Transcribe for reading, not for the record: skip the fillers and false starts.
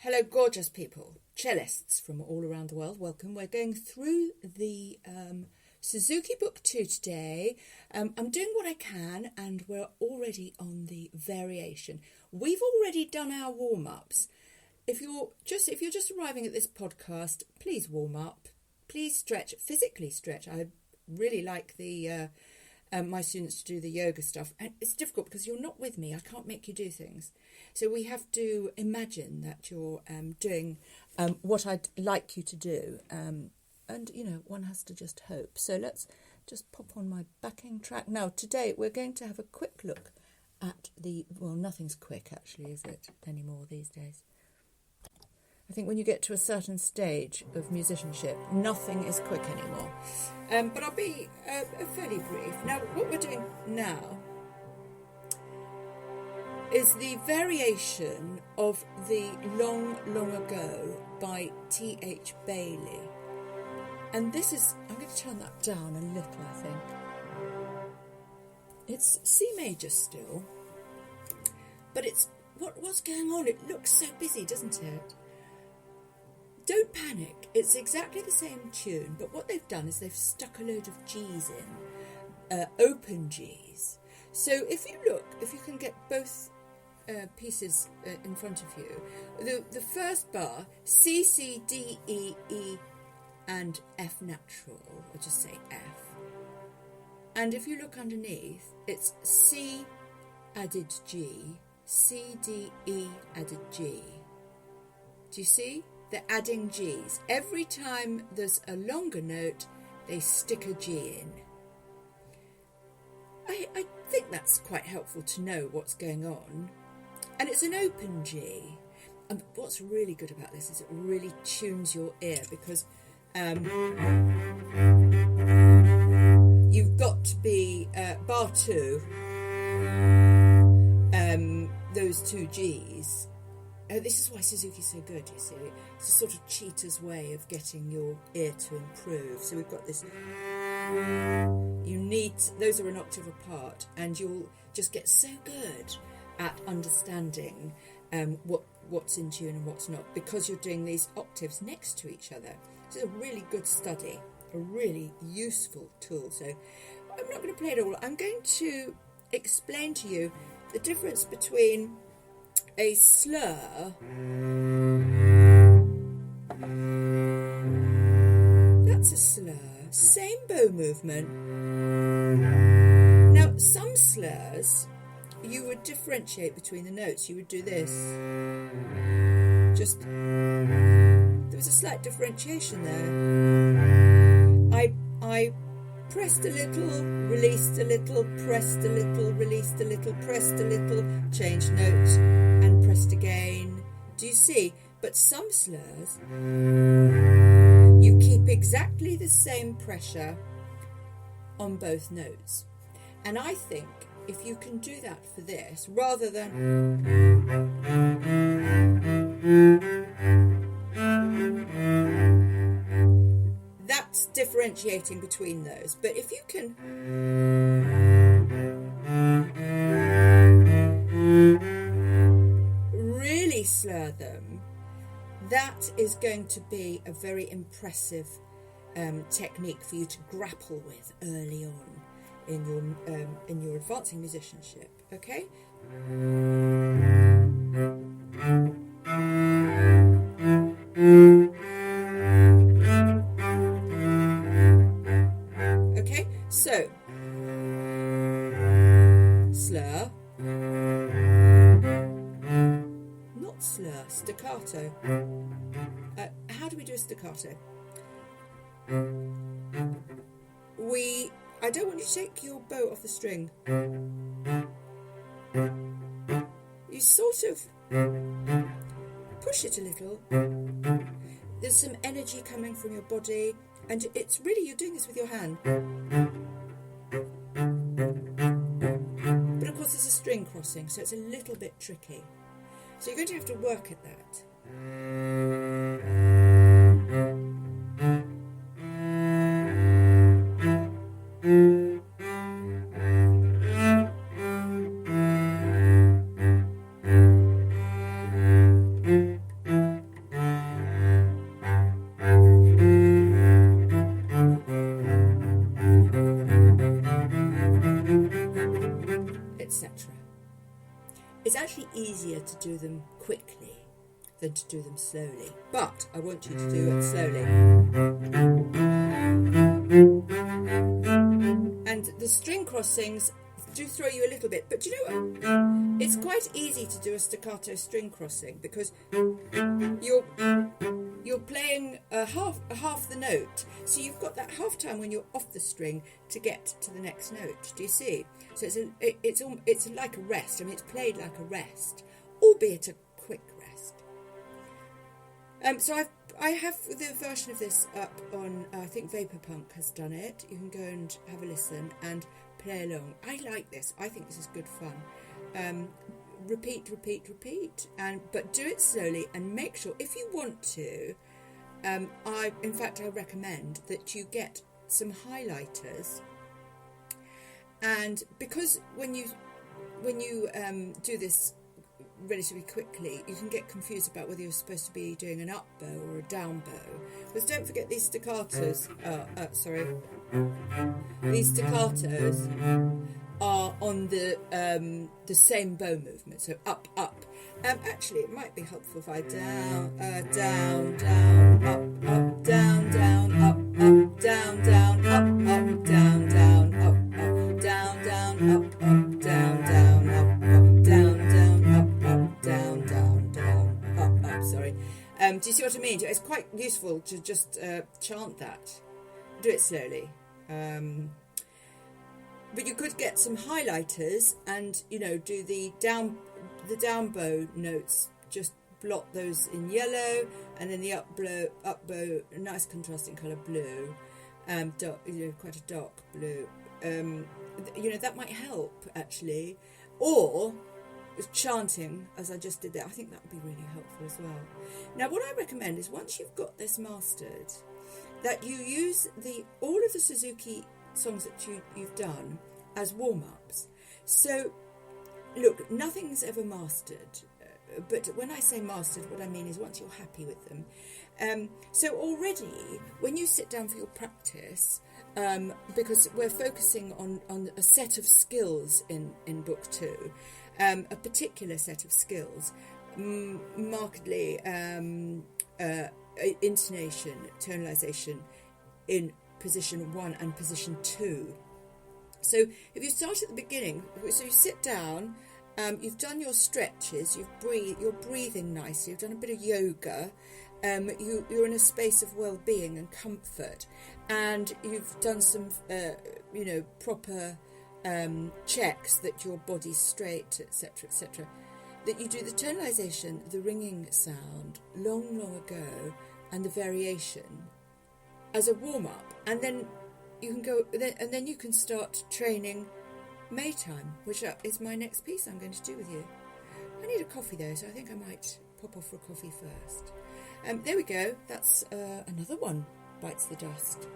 Hello, gorgeous people, cellists from all around the world. Welcome. We're going through the Suzuki Book 2 today. I'm doing what I can, and we're already on the variation. We've already done our warm-ups. If you're just arriving at this podcast, please warm up. Please stretch, physically stretch. I really like my students to do the yoga stuff, and it's difficult because you're not with me. I can't make you do things, so we have to imagine that you're doing what I'd like you to do, and one has to just hope. So let's just pop on my backing track now. Today we're going to have a quick look at nothing's quick actually, is it anymore these days? I think when you get to a certain stage of musicianship, nothing is quick anymore. But I'll be fairly brief. Now, what we're doing now is the variation of the Long, Long Ago by T.H. Bailey. And this is, I'm going to turn that down a little, I think. It's C major still, but it's, what's going on? It looks so busy, doesn't it? Don't panic, it's exactly the same tune, but what they've done is they've stuck a load of G's in, open G's. So if you can get both pieces in front of you, the first bar, C, C, D, E, E, and F natural, or just say F. And if you look underneath, it's C added G, C, D, E added G. Do you see? They're adding G's. Every time there's a longer note, they stick a G in. I think that's quite helpful to know what's going on. And it's an open G. And what's really good about this is it really tunes your ear, because you've got to be bar 2, those two G's. This is why Suzuki's so good, you see. It's a sort of cheater's way of getting your ear to improve. So we've got this. Those are an octave apart, and you'll just get so good at understanding what's in tune and what's not, because you're doing these octaves next to each other. It's a really good study, a really useful tool. So I'm not going to play it all. I'm going to explain to you the difference between a slur, that's a slur, same bow movement. Now, some slurs, you would differentiate between the notes. You would do this. There was a slight differentiation there. I pressed a little, released a little, pressed a little, released a little, pressed a little, changed notes, and pressed again. Do you see? But some slurs, you keep exactly the same pressure on both notes. And I think if you can do that for this, rather than that's differentiating between those. But if you can really slur them, that is going to be a very impressive technique for you to grapple with early on in your advancing musicianship. Okay. Okay, so slur, not slur, staccato. How do we do a staccato? I don't want you to take your bow off the string. You sort of push it a little. There's some energy coming from your body, and it's really, you're doing this with your hand. But of course there's a string crossing, so it's a little bit tricky. So you're going to have to work at that. quickly than to do them slowly. But I want you to do it slowly. And the string crossings do throw you a little bit, but do you know what? It's quite easy to do a staccato string crossing because you're playing half the note, so you've got that half time when you're off the string to get to the next note. Do you see? So it's like a rest. I mean, it's played like a rest, albeit a quick rest. So I have the version of this up on, I think Vaporpunk has done it. You can go and have a listen and play along. I like this. I think this is good fun. Repeat, but do it slowly and make sure, if you want to, I recommend that you get some highlighters, and because when you do this relatively quickly, you can get confused about whether you're supposed to be doing an up bow or a down bow. Because don't forget these staccatos. These staccatos are on the same bow movement. So up. Actually, it might be helpful if I down, down, up, down, up, down, up, down, up, down, up, down, up, down, up. Sorry. Do you see what I mean? It's quite useful to just chant that. Do it slowly. But you could get some highlighters and, do the down bow notes, just blot those in yellow, and then the up bow, a nice contrasting colour blue, quite a dark blue. That might help actually. Or chanting, as I just did there, I think that would be really helpful as well. Now, what I recommend is once you've got this mastered, that you use all of the Suzuki songs that you've done as warm-ups. So, look, nothing's ever mastered, but when I say mastered, what I mean is once you're happy with them. So already, when you sit down for your practice, because we're focusing on a set of skills in Book 2, a particular set of skills, markedly intonation, tonalisation in position 1 and position 2. So if you start at the beginning, so you sit down, you've done your stretches, you're breathing nicely, you've done a bit of yoga, you're in a space of well-being and comfort, and you've done some proper checks that your body's straight, etc., that you do the tonalisation, the ringing sound, long ago, and the variation as a warm-up, and then you can go, and then you can start training Maytime, which is my next piece I'm going to do with you. I need a coffee though, so I think I might pop off for a coffee first. There we go. That's another one bites the dust.